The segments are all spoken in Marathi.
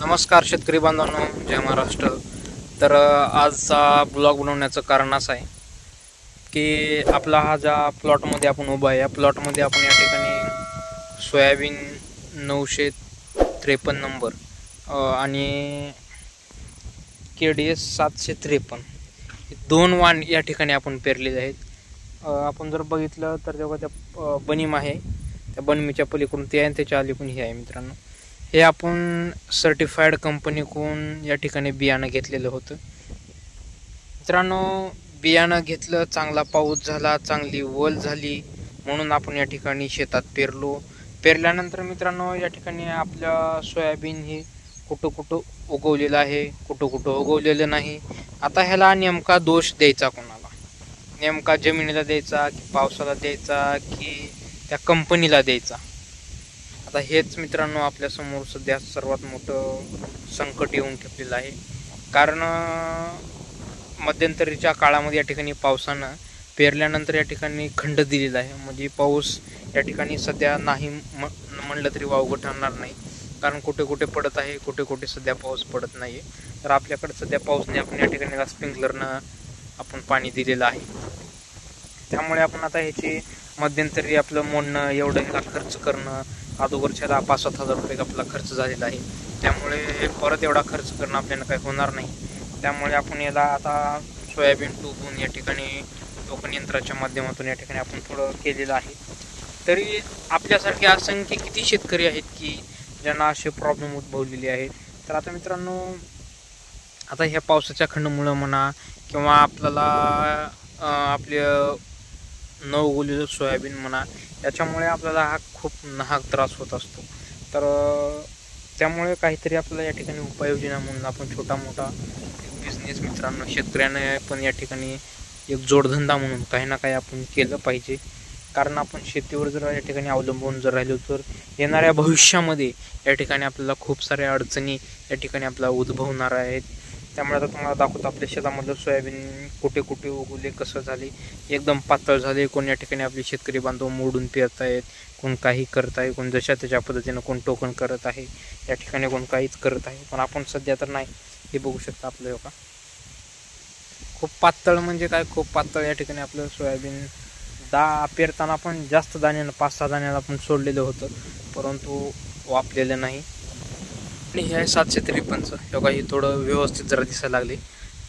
नमस्कार शेतकरी बांधवांनो, जय महाराष्ट्र। तर आजचा ब्लॉग बनवण्याचं कारण असं आहे की आपला हा ज्या प्लॉटमध्ये आपण उभा आहे या प्लॉटमध्ये आपण या ठिकाणी सोयाबीन 953 नंबर आणि KDS 753 दोन वाण या ठिकाणी आपण पेरलेले आहेत। आपण जर बघितलं तर जेव्हा त्या बनीम आहे त्या बनीमीच्या पलीकडून ते आहे, त्याच्या अलीकडून हे आहे मित्रांनो। हे आपण सर्टिफाईड कंपनीकडून या ठिकाणी बियाणं घेतलेलं होतं मित्रांनो। बियाणं घेतलं, चांगला पाऊस झाला, चांगली वल झाली म्हणून आपण या ठिकाणी शेतात पेरल्यानंतर मित्रांनो या ठिकाणी आपल्या सोयाबीन हे कुठं उगवलेलं आहे, कुठं उगवलेलं नाही। आता ह्याला नेमका दोष द्यायचा कोणाला? नेमका जमिनीला द्यायचा की पावसाला द्यायचा की त्या कंपनीला द्यायचा? आता हेच मित्रांनो आपल्या समोर सध्या सर्वात मोठं संकट येऊन ठेपलेलं आहे। कारण मध्यंतरीच्या काळामध्ये या ठिकाणी पावसानं पेरल्यानंतर या ठिकाणी खंड दिलेला आहे, म्हणजे पाऊस या ठिकाणी सध्या नाही म्हणलं तरी वावगं ठरणार नाही। कारण कुठे पडत आहे, कुठे सध्या पाऊस पडत नाही आहे। तर आपल्याकडे सध्या पाऊस नाही, आपण या ठिकाणी स्प्रिंकलरनं आपण पाणी दिलेलं आहे। त्यामुळे आपण आता ह्याची मध्यंतरी आपलं मोडणं, एवढं ह्याला खर्च करणं, अगोदरच्याला 5-7 हजार रुपये आपला खर्च झालेला आहे। त्यामुळे परत एवढा खर्च करणं आपल्याला काही होणार नाही। त्यामुळे आपण याला आता सोयाबीन टोकून या ठिकाणी टोकन यंत्राच्या माध्यमातून या ठिकाणी आपण थोडं केलेलं आहे। तरी आपल्यासारखे असंख्य किती शेतकरी आहेत की ज्यांना असे प्रॉब्लेम उद्भवलेले आहेत। तर आता मित्रांनो, आता ह्या पावसाच्या खंडामुळं म्हणा किंवा आपल्याला आपल्या न उगवलेलं सोयाबीन म्हणा, याच्यामुळे आपल्याला हा खूप नाहक त्रास होत असतो। तर त्यामुळे काहीतरी आपल्याला या ठिकाणी उपाययोजना म्हणून आपण छोटा मोठा बिझनेस मित्रांनो, शेतकऱ्याने पण या ठिकाणी एक जोडधंदा म्हणून काही ना काही आपण केलं पाहिजे। कारण आपण शेतीवर जर या ठिकाणी अवलंबून जर राहिलो तर येणाऱ्या भविष्यामध्ये या ठिकाणी आपल्याला खूप साऱ्या अडचणी या ठिकाणी आपल्याला उद्भवणार आहेत। त्यामुळे आता तुम्हाला दाखवतो आपल्या शेतामधलं सोयाबीन कुठे उगवले, कसं झाले, एकदम पातळ झाले। कोण या ठिकाणी आपले शेतकरी बांधव मोडून पेरतायत, कोण काही करत आहे, कोण जशा त्याच्या पद्धतीनं कोण टोकन करत आहे, या ठिकाणी कोण काहीच करत आहे। पण आपण सध्या तर नाही, हे बघू शकता आपलं का खूप पातळ, म्हणजे काय खूप पातळ या ठिकाणी आपलं सोयाबीन पेरताना पण जास्त दाण्यानं 5-6 दाण्याला आपण सोडलेलं होतं, परंतु वापलेलं नाही। आणि हे आहे 753 योगा, ही थोडं व्यवस्थित जरा दिसायला लागले,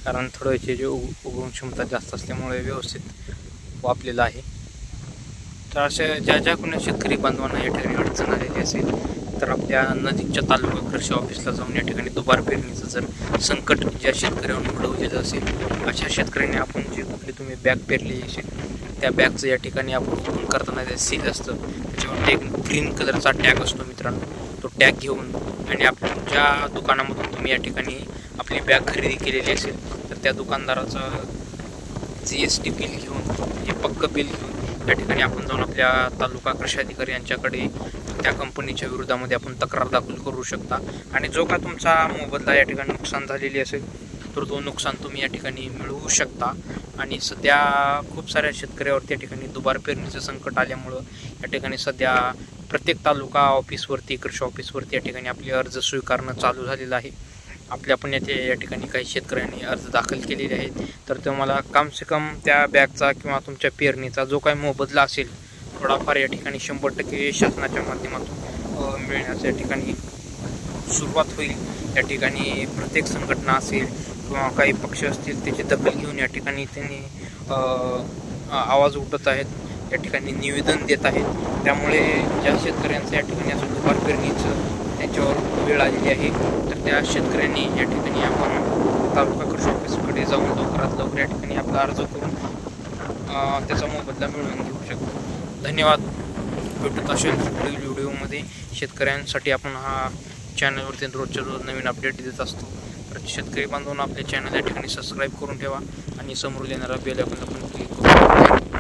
कारण थोडं याची जे उगवण क्षमता जास्त असल्यामुळे व्यवस्थित वापलेलं आहे। तर अशा ज्या कोणी शेतकरी बांधवांना या ठिकाणी अडचण आलेली असेल तर आपल्या नजीकच्या तालुका कृषी ऑफिसला जाऊन या ठिकाणी दुबार पेरणीचं जर संकट ज्या शेतकऱ्यांना उडवलेलं असेल, अशा शेतकऱ्यांनी आपण जे कुठली तुम्ही बॅग पेरली असेल त्या बॅगचं या ठिकाणी आपण ओपन करताना जे सील असतं त्याच्यावर एक ग्रीन कलरचा टॅग असतो मित्रांनो, तो टॅग घेऊन आणि आपण ज्या दुकानामधून तुम्ही या ठिकाणी आपली बॅग खरेदी केलेली असेल तर त्या दुकानदाराचं GST बिल घेऊन, म्हणजे पक्क बिल घेऊन या ठिकाणी आपण जाऊन आपल्या तालुका कृषी अधिकारी यांच्याकडे त्या कंपनीच्या विरोधामध्ये आपण तक्रार दाखल करू शकता। आणि जो का तुमचा मोबदला या ठिकाणी नुकसान झालेली असेल तर तो नुकसान तुम्ही या ठिकाणी मिळवू शकता। आणि सध्या खूप साऱ्या शेतकऱ्यावरती या ठिकाणी दुबार पेरणीचं संकट आल्यामुळं या ठिकाणी सध्या प्रत्येक तालुका ऑफिसवरती, कृषी ऑफिसवरती या ठिकाणी आपले अर्ज स्वीकारणं चालू झालेलं आहे। आपल्या पण या ठिकाणी काही शेतकऱ्यांनी अर्ज दाखल केलेले आहेत। तर तुम्हाला कम से कम त्या बॅगचा किंवा तुमच्या पेरणीचा जो काही मोबदला असेल थोडाफार या ठिकाणी 100% शासनाच्या माध्यमातून मिळण्याच्या या ठिकाणी सुरुवात होईल। या ठिकाणी प्रत्येक संघटना असेल किंवा काही पक्ष असतील त्याची दखल घेऊन या ठिकाणी त्यांनी आवाज उठत आहेत, या ठिकाणी निवेदन देत आहेत। त्यामुळे ज्या शेतकऱ्यांचं या ठिकाणी असं दुबार पेरणीचं त्यांच्यावर वेळ आलेली आहे तर त्या शेतकऱ्यांनी या ठिकाणी आपण तालुका कृषी ऑफिसकडे जाऊन लवकरात लवकर या ठिकाणी आपला अर्ज करून त्याचा मोबदला मिळवून घेऊ शकतो। धन्यवाद। भेटत असेल पुढील व्हिडिओमध्ये। शेतकऱ्यांसाठी आपण हा चॅनलवरती रोजच्या रोज नवीन अपडेट देत असतो। तर शेतकरी बांधवांना आपल्या चॅनल या ठिकाणी सबस्क्राईब करून ठेवा आणि समोर येणारा बेल आयकॉनला पण क्लिक करा।